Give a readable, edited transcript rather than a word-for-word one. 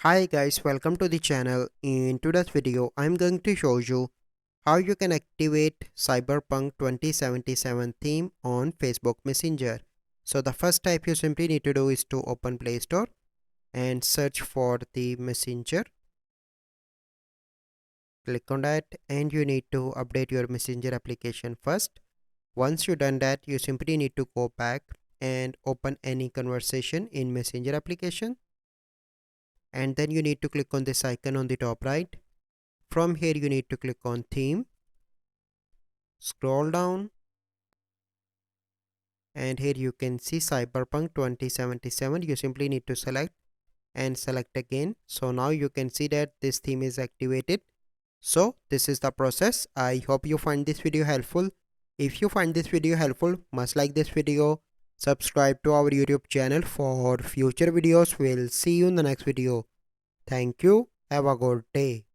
Hi guys, welcome to the channel. In today's video, I'm going to show you how you can activate Cyberpunk 2077 theme on Facebook Messenger. So the first step you simply need to do is to open Play Store and search for the Messenger. Click on that and you need to update your Messenger application first. Once you done that, you simply need to go back and open any conversation in Messenger application. And then you need to click on this icon on the top right. From here you need to click on theme, scroll down, and here you can see Cyberpunk 2077. You simply need to select and select again. So now you can see that this theme is activated. So this is the process. I hope you find this video helpful. If you find this video helpful, must like this video, subscribe to our YouTube channel for future videos. We'll see you in the next video. Thank you. Have a good day.